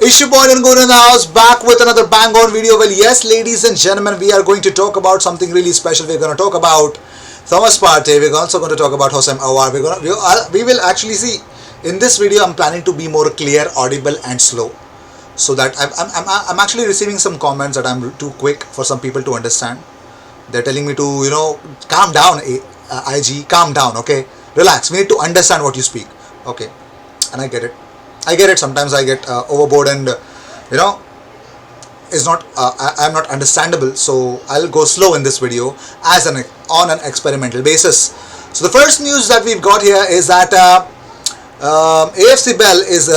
Issue Boy and Guru in the house, back with another bang on video. Well, yes, ladies and gentlemen, we are going to talk about something really special. We're going to talk about Thomas Partey. We're also going to talk about Hosam Awar. We will actually see in this video. I'm planning to be more clear, audible, and slow, so that I'm actually receiving some comments that I'm too quick for some people to understand. They're telling me to calm down, IG, calm down, okay, relax. We need to understand what you speak, okay, and I get it. Sometimes I get overboard and is not I'm not understandable, so I'll go slow in this video as on an experimental basis. So the first news that we've got here is that AFC Bell is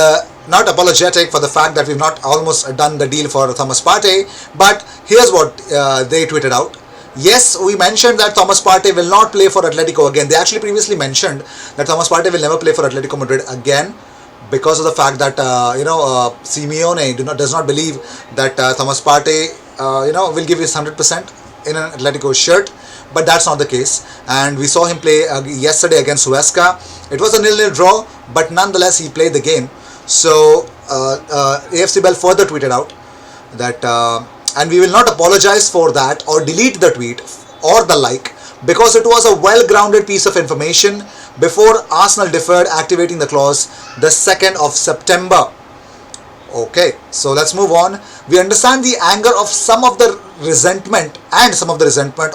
not apologetic for the fact that we've not almost done the deal for Thomas Partey, but here's what they tweeted out. Yes, we mentioned that Thomas Partey will not play for Atletico again. They actually previously mentioned that Thomas Partey will never play for Atletico Madrid again, because of the fact that Simeone does not believe that Thomas Partey will give his 100% in an Atletico shirt, but that's not the case. And we saw him play yesterday against Huesca. It was a 0-0 draw, but nonetheless he played the game. So AFC Bell further tweeted out that and we will not apologize for that or delete the tweet or the like, because it was a well-grounded piece of information before Arsenal deferred activating the clause the 2nd of September. Okay, so let's move on. We understand the anger of some of the resentment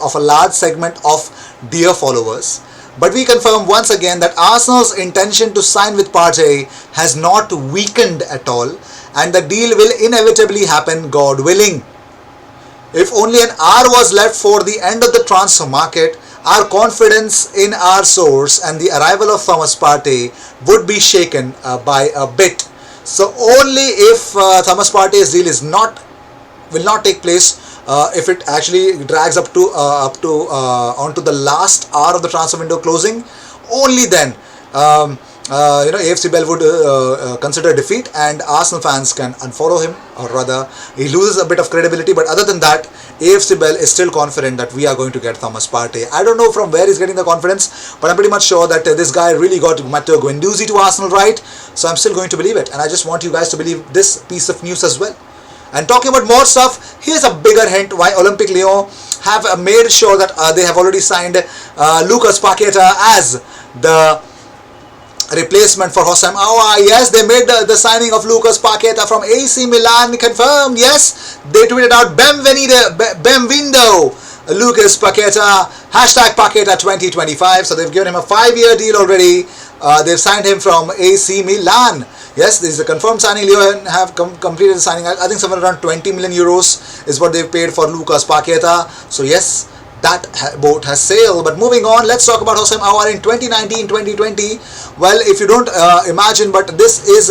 of a large segment of dear followers, but we confirm once again that Arsenal's intention to sign with Partey has not weakened at all, and the deal will inevitably happen, God willing. If only an hour was left for the end of the transfer market, our confidence in our source and the arrival of Thomas Partey would be shaken by a bit. So only if Thomas Partey's deal will not take place, if it actually drags up to onto the last hour of the transfer window closing, only then AFC Bell would consider defeat and Arsenal fans can unfollow him, or rather he loses a bit of credibility. But other than that, AFC Bell is still confident that we are going to get Thomas Partey. I don't know from where he's getting the confidence, but I'm pretty much sure that this guy really got Matteo Guendouzi to Arsenal right, so I'm still going to believe it, and I just want you guys to believe this piece of news as well. And talking about more stuff, here's a bigger hint why Olympique Lyon have made sure that they have already signed Lucas Paqueta as the replacement for Hosam Awar. Yes, they made the signing of Lucas Paqueta from AC Milan confirmed. Yes, they tweeted out Benvindo Lucas Paqueta, #Paqueta 2025. So they've given him a 5-year deal already. They've signed him from AC Milan. Yes, this is a confirmed signing. Lyon have completed the signing. I think somewhere around 20 million euros is what they've paid for Lucas Paqueta. So yes, that boat has sailed. But moving on, let's talk about Hosam Awar in 2019-2020. Well, if you don't imagine, but this is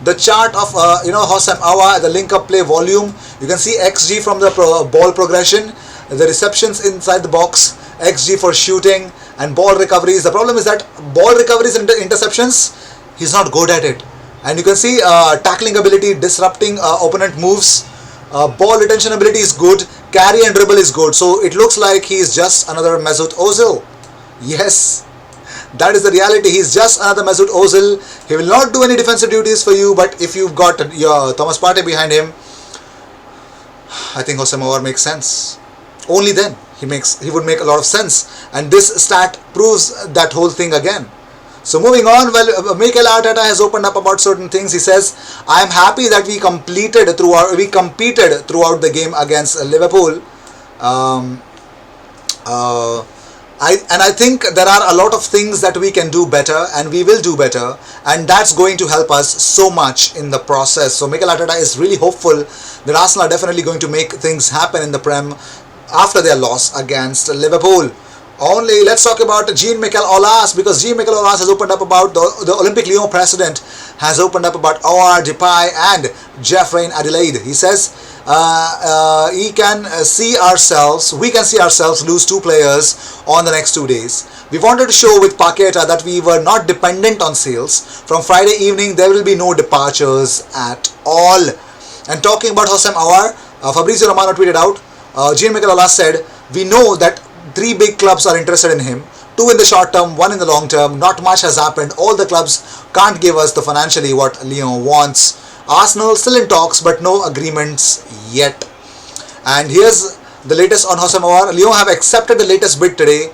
the chart of Hosam Awar, the link-up play volume. You can see XG from the ball progression, the receptions inside the box, XG for shooting, and ball recoveries. The problem is that ball recoveries and interceptions, he's not good at it. And you can see tackling ability, disrupting opponent moves, ball retention ability is good, carry and dribble is good. So it looks like he is just another Mesut Ozil. Yes, that is the reality. He's just another Mesut Ozil. He will not do any defensive duties for you, but if you've got your Thomas Partey behind him, I think Hosam Awar makes sense. Only then he would make a lot of sense, and this stat proves that whole thing again. So moving on, well, Mikel Arteta has opened up about certain things. He says, "I am happy that we competed throughout the game against Liverpool. I think there are a lot of things that we can do better, and we will do better, and that's going to help us so much in the process." So Mikel Arteta is really hopeful that Arsenal are definitely going to make things happen in the Prem after their loss against Liverpool. Only let's talk about Jean-Michel Aulas, because Jean-Michel Aulas has opened up about the Olympique Lyon president has opened up about Aouar, Depay and Jeffrey Adelaide. He says we can see ourselves lose 2 players on the next 2 days. We wanted to show with Paqueta that we were not dependent on sales. From Friday evening there will be no departures at all. And talking about Hosam Awar, Fabrizio Romano tweeted out, Jean-Michel Aulas said, "We know that 3 big clubs are interested in him, 2 in the short term, 1 in the long term. Not much has happened. All the clubs can't give us the financially what Lyon wants." Arsenal still in talks, but no agreements yet. And here's the latest on Houssem Aouar. Lyon have accepted the latest bid today,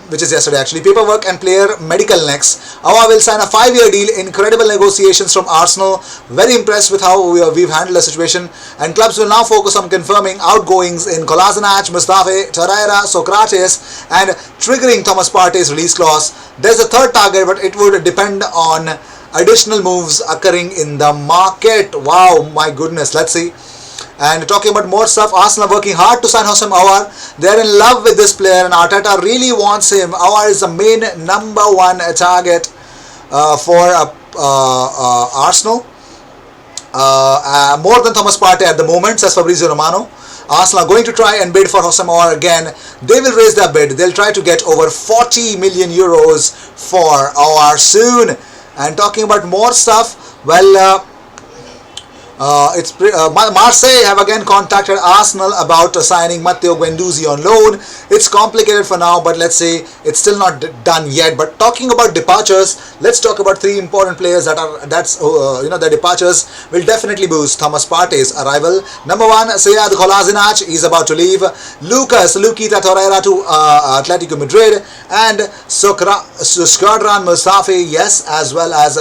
which is yesterday actually. Paperwork and player medical next. Aouar will sign a 5-year deal. Incredible negotiations from Arsenal. Very impressed with how we've handled the situation. And clubs will now focus on confirming outgoings in Kolasinac, Mustafi, Torreira, Socrates, and triggering Thomas Partey's release clause. There's a third target, but it would depend on additional moves occurring in the market. Wow, my goodness. Let's see. And talking about more stuff, Arsenal are working hard to sign Houssem Aouar. They're in love with this player and Arteta really wants him. Aouar is the main number one target for Arsenal. More than Thomas Partey at the moment, says Fabrizio Romano. Arsenal are going to try and bid for Houssem Aouar again. They will raise their bid. They'll try to get over 40 million euros for Aouar soon. And talking about more stuff, well, Marseille have again contacted Arsenal about signing Matteo Guendouzi on loan. It's complicated for now, but let's say it's still not done yet. But talking about departures, let's talk about 3 important players their departures will definitely boost Thomas Partey's arrival. Number 1, Sead Kolasinac, he's about to leave. Lucas Luquita Torreira to Atletico Madrid, and Shkodran Mustafi, yes, as well as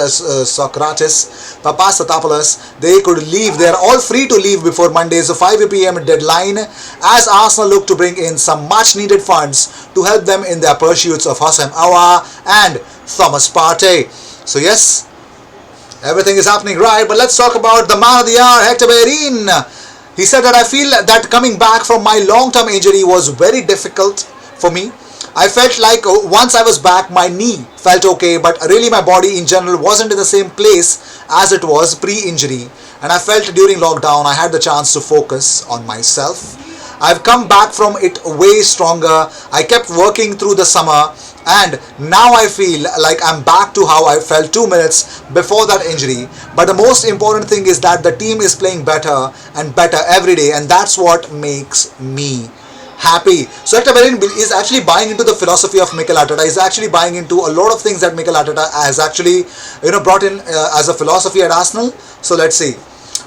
Socrates Papastatopoulos. They could leave. They are all free to leave before Monday's 5 p.m. deadline, as Arsenal look to bring in some much needed funds to help them in their pursuits of Houssem Aouar and Thomas Partey. So yes, everything is happening right, but let's talk about the man of the hour, Hector Bellerin. He said that I feel that coming back from my long-term injury was very difficult for me. I felt like once I was back, my knee felt okay, but really my body in general wasn't in the same place as it was pre-injury. And I felt during lockdown I had the chance to focus on myself. I've come back from it way stronger. I kept working through the summer, and now I feel like I'm back to how I felt 2 minutes before that injury. But the most important thing is that the team is playing better and better every day, and that's what makes me happy. So Hector Bellerin is actually buying into the philosophy of Mikel Arteta. He's actually buying into a lot of things that Mikel Arteta has actually brought in as a philosophy at Arsenal. So let's see.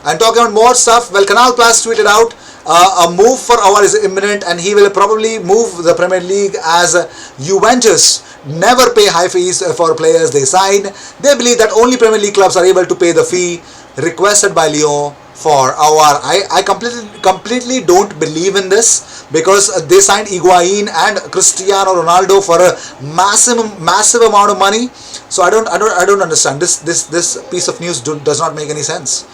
And talking about more stuff, well, Canal Plus tweeted out a move for Aouar is imminent, and he will probably move the Premier League, as Juventus never pay high fees for players they sign. They believe that only Premier League clubs are able to pay the fee requested by Lyon for Aouar. I completely don't believe in this, because they signed Higuain and Cristiano Ronaldo for a massive amount of money. So I don't understand this piece of news. Does not make any sense.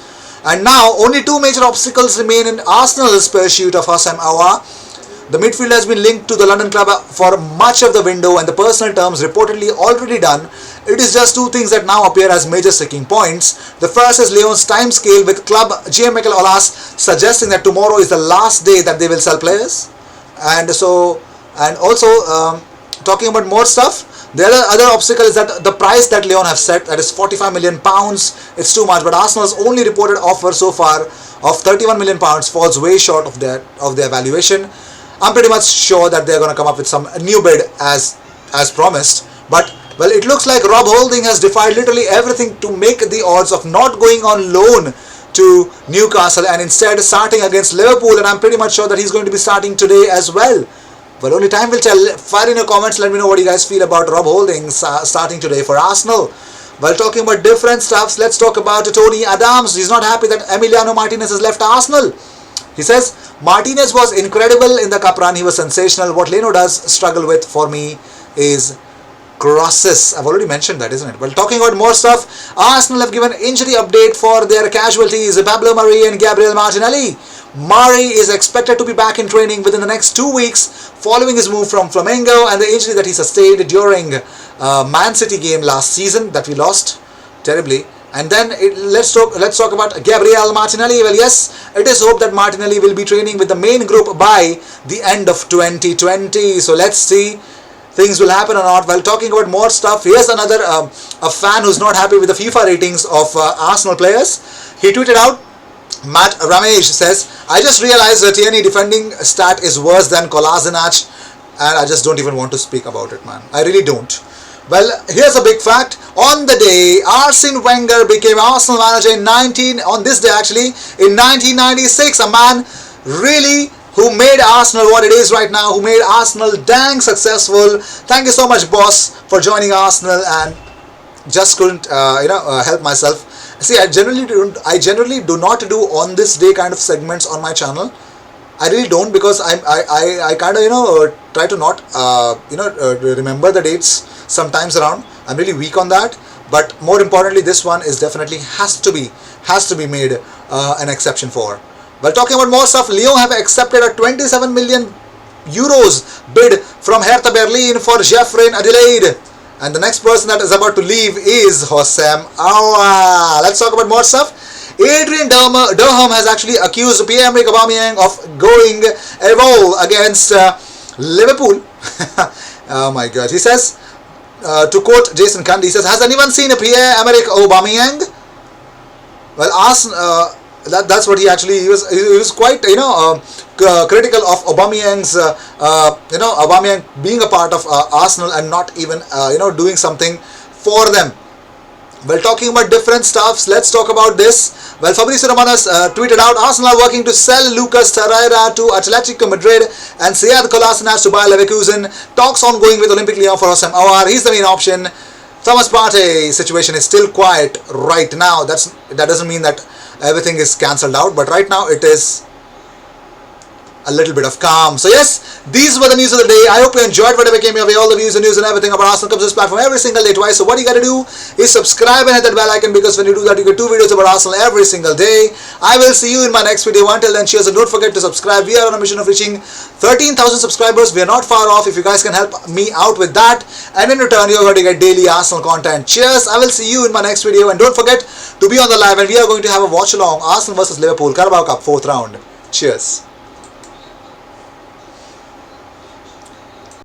And now only 2 major obstacles remain in Arsenal's pursuit of Houssem Aouar. The midfield has been linked to the London club for much of the window, and the personal terms reportedly already done. It is just 2 things that now appear as major sticking points. The first is Lyon's time scale, with club GM Mikel Aulas suggesting that tomorrow is the last day that they will sell players. And also talking about more stuff, the other obstacle is that the price that Lyon have set, that is £45 million, it's too much. But Arsenal's only reported offer so far of £31 million falls way short of their valuation. I'm pretty much sure that they're going to come up with some new bid as promised. But well, it looks like Rob Holding has defied literally everything to make the odds of not going on loan to Newcastle and instead starting against Liverpool. And I'm pretty much sure that he's going to be starting today as well. Well, only time will tell. Fire in your comments. Let me know what you guys feel about Rob Holding starting today for Arsenal. While talking about different stuffs, let's talk about Tony Adams. He's not happy that Emiliano Martinez has left Arsenal. He says, Martinez was incredible in the cup run. He was sensational. What Leno does struggle with for me is crosses. I've already mentioned that, isn't it? Well, talking about more stuff, Arsenal have given injury update for their casualties, Pablo Mari and Gabriel Martinelli. Mari is expected to be back in training within the next 2 weeks following his move from Flamengo and the injury that he sustained during Man City game last season that we lost terribly. And then let's talk about Gabriel Martinelli. Well, yes, it is hoped that Martinelli will be training with the main group by the end of 2020. So let's see things will happen or not. While talking about more stuff, here's another a fan who's not happy with the FIFA ratings of Arsenal players. He tweeted out, Matt Ramage says, I just realized that Tierney defending stat is worse than Kolasinac, and I just don't even want to speak about it, man. I really don't. Well, here's a big fact. On the day Arsene Wenger became Arsenal manager on this day actually, in 1996, a man really who made Arsenal what it is right now, who made Arsenal dang successful. Thank you so much, boss, for joining Arsenal, and just couldn't help myself. See, I generally do not do on this day kind of segments on my channel. I really don't, because I kind of try to not remember the dates sometimes around. I'm really weak on that. But more importantly, this one is definitely has to be made an exception for. Well, talking about more stuff, Lyon have accepted a 27 million euros bid from Hertha Berlin for Geoffrey Adelaide. And the next person that is about to leave is Hossein Aouar. Let's talk about more stuff. Adrian Durham has actually accused Pierre-Emerick Aubameyang of going AWOL against Liverpool. Oh my God. He says, to quote Jason Cundy, he says, has anyone seen a Pierre-Emerick Aubameyang? Well, that's what he was quite critical of Aubameyang's Aubameyang being a part of Arsenal and not even doing something for them. Well, talking about different stuffs, let's talk about this. Well, Fabrizio Romano has tweeted out, Arsenal are working to sell Lucas Torreira to Atletico Madrid and Sead Kolasinac to Bayer Leverkusen. Talks ongoing with Olympique Lyon for Hossein Aouar. He's the main option. Thomas Partey situation is still quiet right now. That doesn't mean that everything is cancelled out, but right now it is a little bit of calm. So yes, these were the news of the day. I hope you enjoyed whatever came your way. All the views and news and everything about Arsenal comes to this platform every single day twice. So what you gotta do is subscribe and hit that bell icon, because when you do that, you get 2 videos about Arsenal every single day. I will see you in my next video. Until then, cheers, and don't forget to subscribe. We are on a mission of reaching 13,000 subscribers. We are not far off. If you guys can help me out with that, and in return, you're going to get daily Arsenal content. Cheers. I will see you in my next video, and don't forget to be on the live, and we are going to have a watch along Arsenal versus Liverpool Carabao Cup 4th round. Cheers.